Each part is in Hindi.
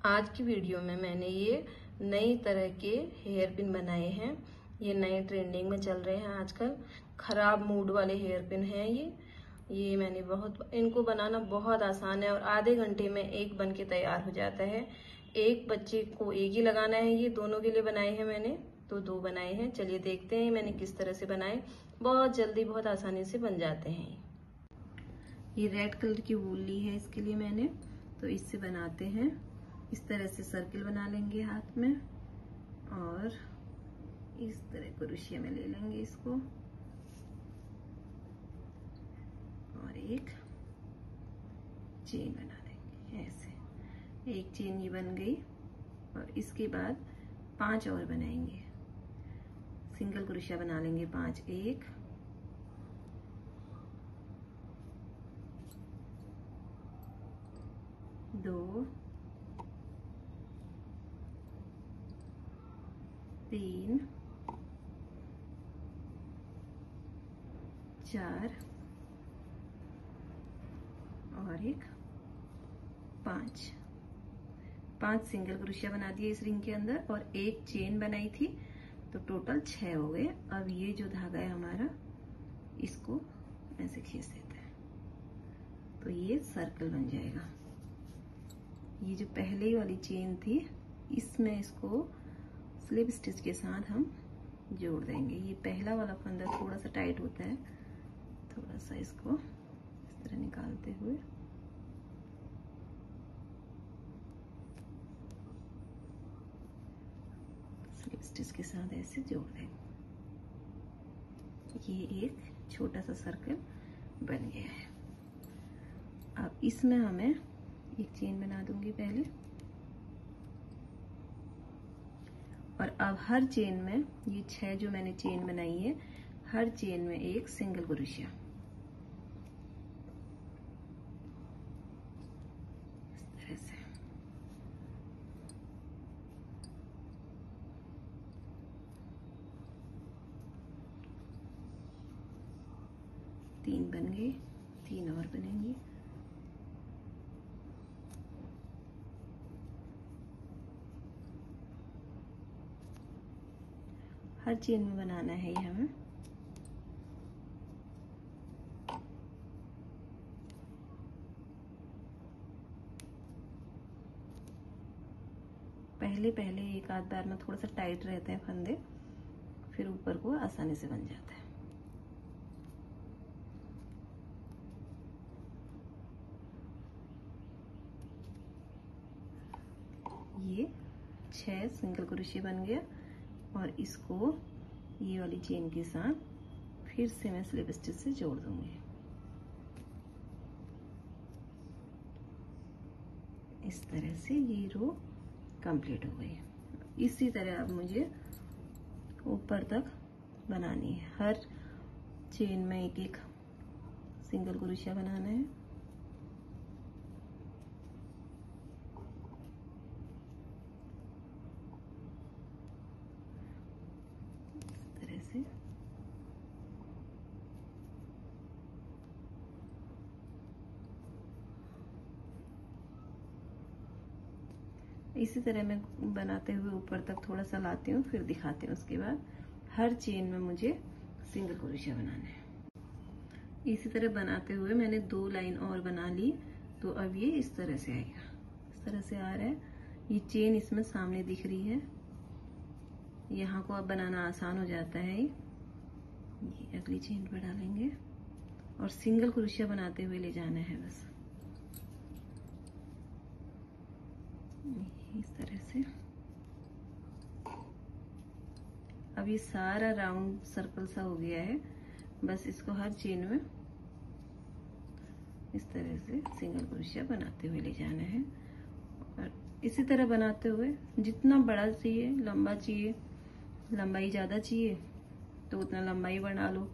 आज की वीडियो में मैंने ये नई तरह के हेयर पिन बनाए हैं। ये नए ट्रेंडिंग में चल रहे हैं आजकल। खराब मूड वाले हेयर पिन हैं ये मैंने इनको बनाना बहुत आसान है और आधे घंटे में एक बन के तैयार हो जाता है। एक बच्चे को एक ही लगाना है। ये दोनों के लिए बनाए हैं मैंने, तो 2 बनाए हैं। चलिए देखते हैं मैंने किस तरह से बनाए। बहुत जल्दी बहुत आसानी से बन जाते हैं। ये रेड कलर की वूल ली है इसके लिए मैंने, तो इससे बनाते हैं। इस तरह से सर्किल बना लेंगे हाथ में और इस तरह क्रोशिया में ले लेंगे इसको और एक चेन बना लेंगे। ऐसे एक चेन ये बन गई और इसके बाद 5 और बनाएंगे। सिंगल क्रोशिया बना लेंगे 5। 1 2 3 4 और एक 5 सिंगल क्रोशिया बना दिए इस रिंग के अंदर और एक चेन बनाई थी, तो टोटल 6 हो गए। अब ये जो धागा है हमारा, इसको ऐसे खींच देते हैं तो ये सर्कल बन जाएगा। ये जो पहले वाली चेन थी, इसमें इसको स्लिप स्टिच के साथ हम जोड़ देंगे। ये पहला वाला फंदा थोड़ा सा टाइट होता है, थोड़ा सा इसको इस तरह निकालते हुए स्लिप स्टिच के साथ ऐसे जोड़ देंगे। ये एक छोटा सा सर्कल बन गया है। अब इसमें हमें एक चेन बना दूंगी पहले, और अब हर चेन में, ये 6 जो मैंने चेन बनाई है, हर चेन में एक सिंगल क्रोशिया। इस तरह से तीन बन गए, 3 और बनेंगे। हर चेन में बनाना है ये हमें। पहले एक आध बार में थोड़ा सा टाइट रहते हैं फंदे, फिर ऊपर को आसानी से बन जाता है। ये 6 सिंगल क्रोशिया बन गया और इसको ये वाली चेन के साथ फिर से मैं स्लिप स्टिच से जोड़ दूंगी। इस तरह से ये रो कंप्लीट हो गई। इसी तरह अब मुझे ऊपर तक बनानी है। हर चेन में एक एक सिंगल क्रोशिया बनाना है। से इसी तरह मैं बनाते हुए ऊपर तक थोड़ा सा लाती हूँ, फिर दिखाती हूँ। उसके बाद हर चेन में मुझे सिंगल क्रोशिया बनाना है। इसी तरह बनाते हुए मैंने 2 लाइन और बना ली, तो अब ये इस तरह से आएगा। इस तरह से आ रहा है। ये चेन इसमें सामने दिख रही है, यहाँ को अब बनाना आसान हो जाता है। ये अगली चेन पर डालेंगे और सिंगल क्रोशिया बनाते हुए ले जाना है बस, इस तरह से। अब ये सारा राउंड सर्कल सा हो गया है। बस इसको हर चेन में इस तरह से सिंगल क्रोशिया बनाते हुए ले जाना है और इसी तरह बनाते हुए जितना बड़ा चाहिए, लंबा चाहिए, लंबाई ज्यादा चाहिए तो उतना लंबाई बना लो,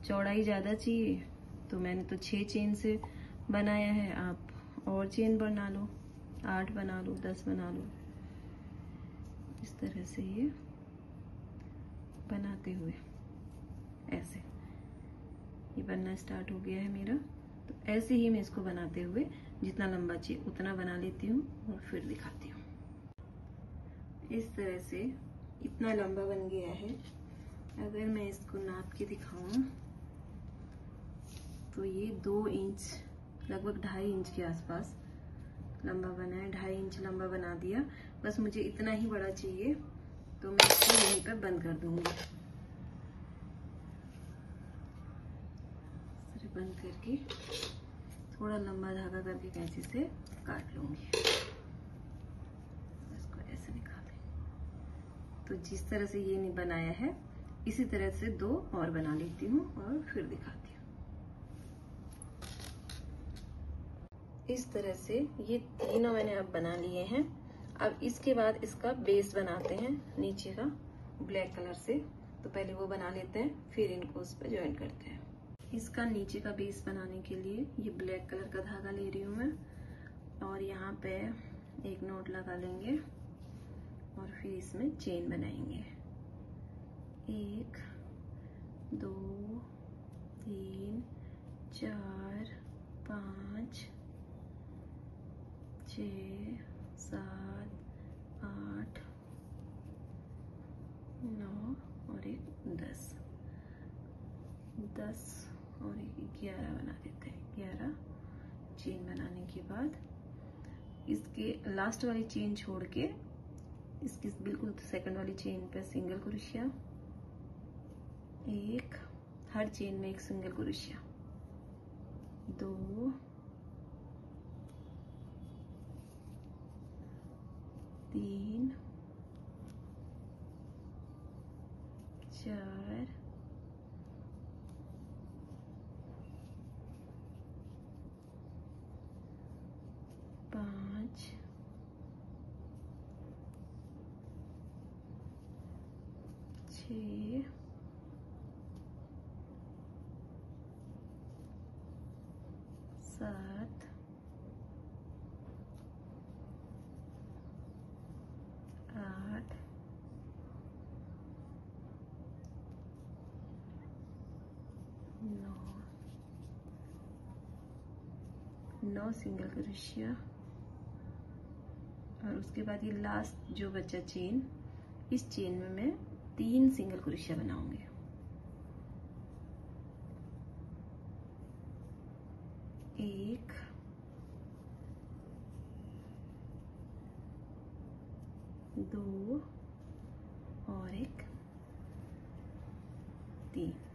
चौड़ाई ज्यादा चाहिए तो मैंने तो 6 चेन से बनाया है, आप और चेन बना लो, 8 बना लो, 10 बना लो। इस तरह से ये बनाते हुए ऐसे ये बनना स्टार्ट हो गया है मेरा। तो ऐसे ही मैं इसको बनाते हुए जितना लंबा चाहिए उतना बना लेती हूँ और फिर दिखाती हूँ। इस तरह से इतना लंबा बन गया है। अगर मैं इसको नाप के दिखाऊं तो ये 2 इंच, लगभग 2.5 इंच के आसपास लंबा बना है। 2.5 इंच लंबा बना दिया। बस मुझे इतना ही बड़ा चाहिए, तो मैं इसको यहीं पर बंद कर दूंगी। बंद करके थोड़ा लंबा धागा करके कैंची से काट लूंगी। इसको ऐसे निकालें। तो जिस तरह से ये नहीं बनाया है, इसी तरह से 2 और बना लेती हूँ और फिर दिखाती हूँ। इस तरह से ये तीनों मैंने अब बना लिए हैं। अब इसके बाद इसका बेस बनाते हैं नीचे का ब्लैक कलर से। तो पहले वो बना लेते हैं, फिर इनको उस पर ज्वाइन करते हैं। इसका नीचे का बेस बनाने के लिए ये ब्लैक कलर का धागा ले रही हूँ मैं, और यहाँ पे एक नॉट लगा लेंगे और फिर इसमें चेन बनाएंगे। 1 2 3 4 5 6 7 8 9 और एक 10 और एक 11 बना देते हैं। 11 चेन बनाने के बाद इसके लास्ट वाली चेन छोड़ के इसकी बिल्कुल सेकंड वाली चेन पे सिंगल क्रोशिया, एक हर चेन में एक सिंगल क्रोशिया, 2 3 4 5 6 7 8 9 सिंगल क्रोशिया, और उसके बाद ये लास्ट जो बचा चेन, इस चेन में मैं 3 सिंगल क्रोशिया बनाऊंगी। 1 2 और एक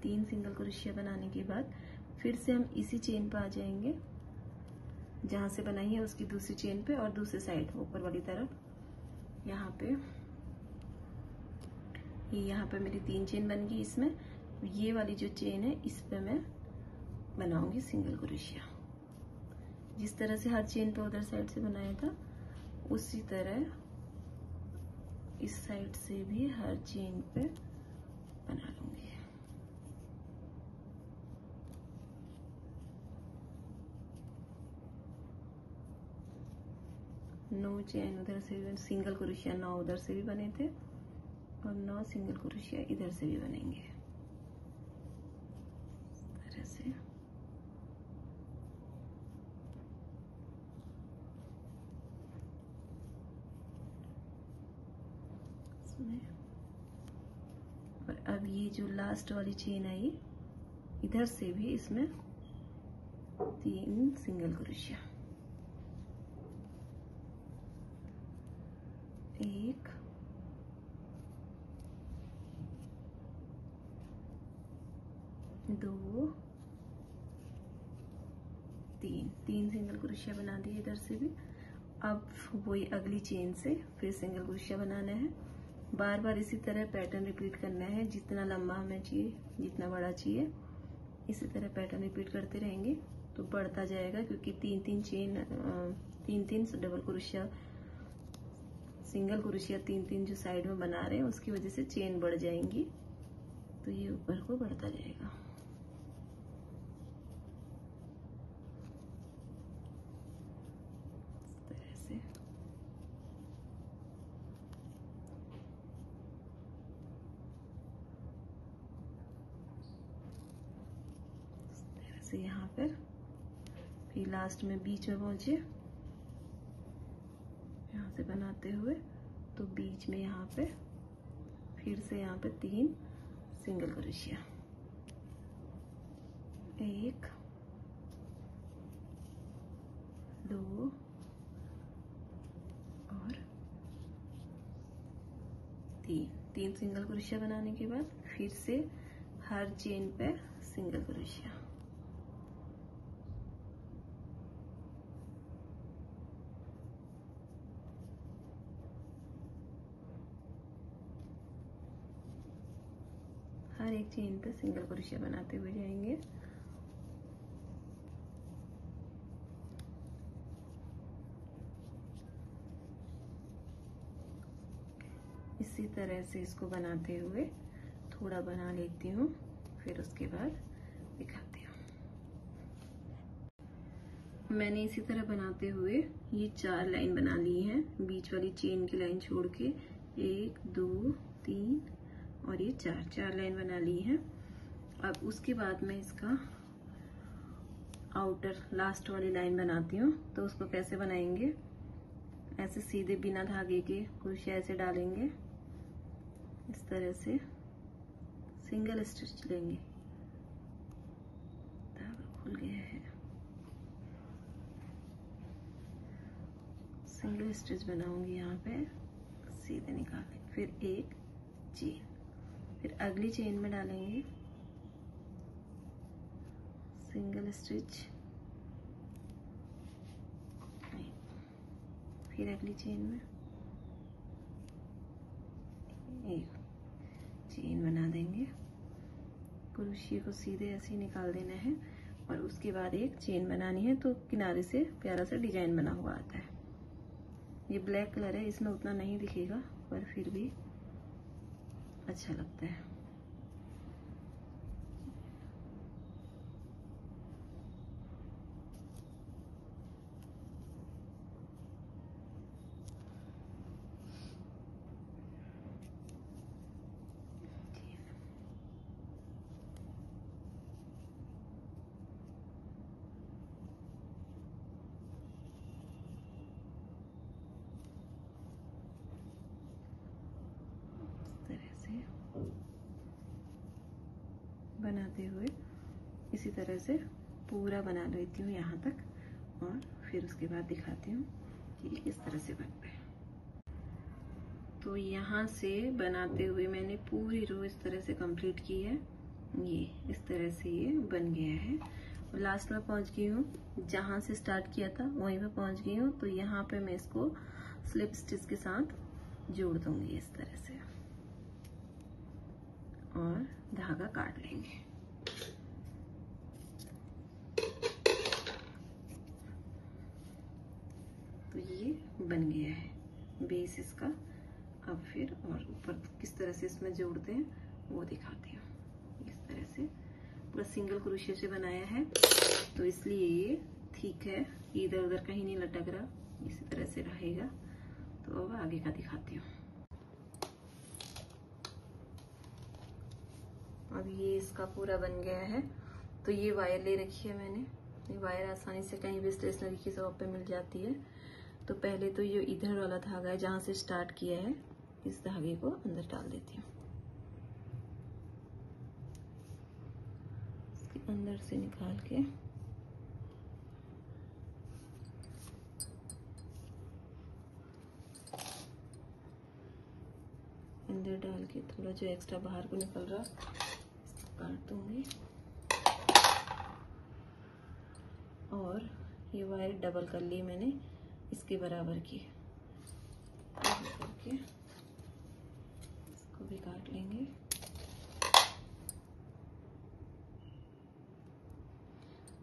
3 सिंगल क्रोशिया बनाने के बाद फिर से हम इसी चेन पर आ जाएंगे जहां से बनाई है, उसकी दूसरी चेन पे और दूसरी साइड ऊपर वाली तरफ। यहाँ पे मेरी 3 चेन बन गई। इसमें ये वाली जो चेन है इस पे मैं बनाऊंगी सिंगल क्रोशिया। जिस तरह से हर चेन पे उधर साइड से बनाया था, उसी तरह इस साइड से भी हर चेन पे बना लूंगी। नौ चेन उधर से भी सिंगल क्रोशिया 9 उधर से भी बने थे और 9 सिंगल क्रोशिया इधर से भी बनेंगे। इस तरह से इसमें, और अब ये जो लास्ट वाली चेन आई, इधर से भी इसमें 3 सिंगल क्रोशिया, 1 2 3 सिंगल क्रोशिया बना दिए इधर से भी। अब वही अगली चेन से फिर सिंगल क्रोशिया बनाना है। बार बार इसी तरह पैटर्न रिपीट करना है। जितना लंबा हमें चाहिए, जितना बड़ा चाहिए, इसी तरह पैटर्न रिपीट करते रहेंगे तो बढ़ता जाएगा, क्योंकि 3 chain 3 double crochet, single crochet 3 जो साइड में बना रहे हैं उसकी वजह से चेन बढ़ जाएंगी, तो ये ऊपर को बढ़ता जाएगा। से यहाँ पर फिर लास्ट में बीच में पहुंचे, यहाँ से बनाते हुए तो बीच में यहाँ पे फिर से यहाँ पे 3 सिंगल क्रोशिया, 1 2 और 3 सिंगल क्रोशिया बनाने के बाद फिर से हर चेन पे सिंगल क्रोशिया। हर एक चेन पे सिंगल क्रोशिया बनाते हुए जाएंगे। इसी तरह से इसको बनाते हुए थोड़ा बना लेती हूँ, फिर उसके बाद दिखाती हूँ। मैंने इसी तरह बनाते हुए ये 4 लाइन बना ली हैं, बीच वाली चेन की लाइन छोड़ के 1 2 3 और ये 4 लाइन बना ली है। अब उसके बाद मैं इसका आउटर लास्ट वाली लाइन बनाती हूँ। तो उसको कैसे बनाएंगे, ऐसे सीधे बिना धागे के क्रोशिया ऐसे डालेंगे, इस तरह से सिंगल स्टिच लेंगे। धागा खुल गया है, सिंगल स्टिच बनाऊंगी यहाँ पे, सीधे निकालें, फिर एक चेन, फिर अगली चेन में डालेंगे सिंगल स्टिच, फिर अगली चेन में एक चेन बना देंगे, क्रोशिया को सीधे ऐसे ही निकाल देना है और उसके बाद एक चेन बनानी है। तो किनारे से प्यारा सा डिजाइन बना हुआ आता है। ये ब्लैक कलर है, इसमें उतना नहीं दिखेगा पर फिर भी अच्छा लगता है। बनाते हुए इसी तरह से पूरा बना लेती हूँ यहाँ तक और फिर उसके बाद दिखाती हूँ कि किस तरह से बनता है। तो यहाँ से बनाते हुए मैंने पूरी रो इस तरह से कंप्लीट की है। ये इस तरह से ये बन गया है और लास्ट में पहुँच गई हूँ, जहाँ से स्टार्ट किया था वहीं पे पहुँच गई हूँ। तो यहाँ पे मैं इसको स्लिप स्टिच के साथ जोड़ दूंगी इस तरह से और धागा काट लेंगे। तो ये बन गया है बेस इसका। अब फिर और ऊपर किस तरह से इसमें जोड़ते हैं वो दिखाती हूँ। इस तरह से पूरा सिंगल क्रोशिया से बनाया है तो इसलिए ये ठीक है, इधर उधर कहीं नहीं लटक रहा, इसी तरह से रहेगा। तो अब आगे का दिखाती हूँ। अब ये इसका पूरा बन गया है। तो ये वायर ले रखी है मैंने, ये वायर आसानी से कहीं भी स्टेशनरी की शॉप पे मिल जाती है। तो पहले तो ये इधर वाला धागा है जहाँ से स्टार्ट किया है, इस धागे को अंदर डाल देती हूँ, इसके अंदर से निकाल के अंदर डाल के थोड़ा जो एक्स्ट्रा बाहर को निकल रहा इसको काट दूंगी। और ये वायर डबल कर ली मैंने इसके बराबर की, करके इसको भी काट लेंगे।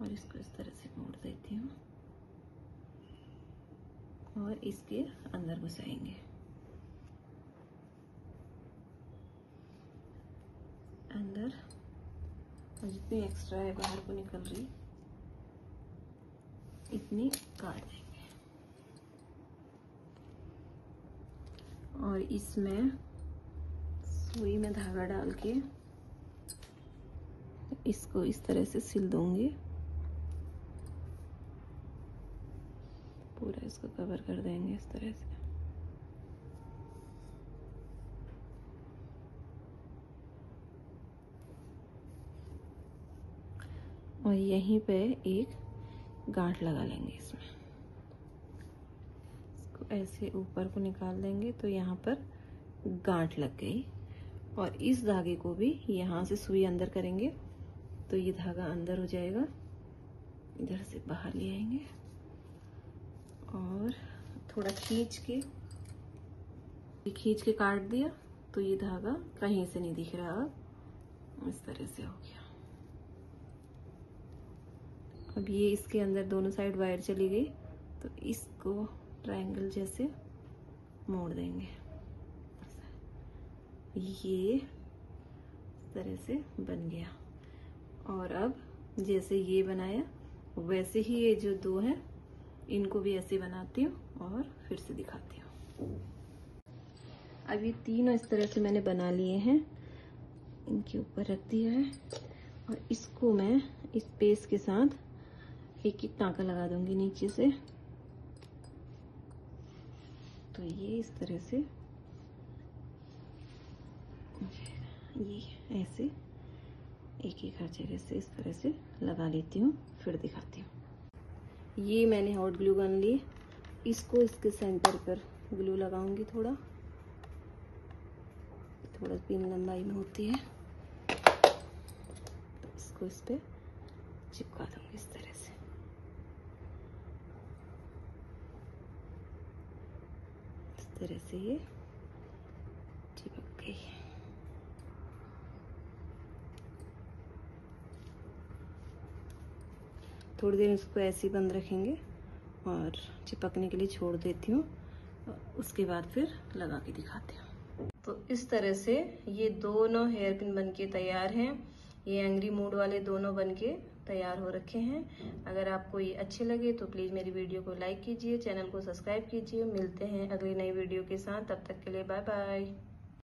और इसको इस तरह से मोड़ देती हूँ और इसके अंदर घुसाएंगे। अंदर और जितनी एक्स्ट्रा है बाहर को निकल रही इतनी काट देंगे। और इसमें सुई में धागा डाल के इसको इस तरह से सिल दूंगी, पूरा इसको कवर कर देंगे इस तरह से। और यहीं पे एक गांठ लगा लेंगे इसमें। इसको ऐसे ऊपर को निकाल देंगे तो यहाँ पर गांठ लग गई। और इस धागे को भी यहाँ से सुई अंदर करेंगे तो ये धागा अंदर हो जाएगा। इधर से बाहर ले आएंगे और थोड़ा खींच के काट दिया तो ये धागा कहीं से नहीं दिख रहा। अब इस तरह से हो गया। अब ये इसके अंदर दोनों साइड वायर चली गई तो इसको ट्रायंगल जैसे मोड़ देंगे। ये इस तरह से बन गया। और अब जैसे ये बनाया वैसे ही ये जो दो हैं इनको भी ऐसे बनाती हूँ और फिर से दिखाती हूँ। अब ये तीनों इस तरह से मैंने बना लिए हैं, इनके ऊपर रख दिया है और इसको मैं इस पेस्ट के साथ एक एक टाँका लगा दूंगी नीचे से। तो ये इस तरह से ये ऐसे एक एक हर जगह से इस तरह से लगा लेती हूँ, फिर दिखाती हूँ। ये मैंने हॉट ग्लू गन ली, इसको इसके सेंटर पर ग्लू लगाऊंगी। थोड़ा पिन लंबाई में होती है तो इसको इस पे चिपका दूंगी इस तरह से। इस तरह से ये चिपक गई। थोड़ी देर इसको ऐसे ही बंद रखेंगे और चिपकने के लिए छोड़ देती हूँ। उसके बाद फिर लगा के दिखाती हूँ। तो इस तरह से ये दोनों हेयर पिन बनके तैयार हैं। ये एंग्री मूड वाले दोनों बनके तैयार हो रखे हैं। अगर आपको ये अच्छे लगे तो प्लीज मेरी वीडियो को लाइक कीजिए, चैनल को सब्सक्राइब कीजिए। मिलते हैं अगली नई वीडियो के साथ, तब तक के लिए बाय बाय।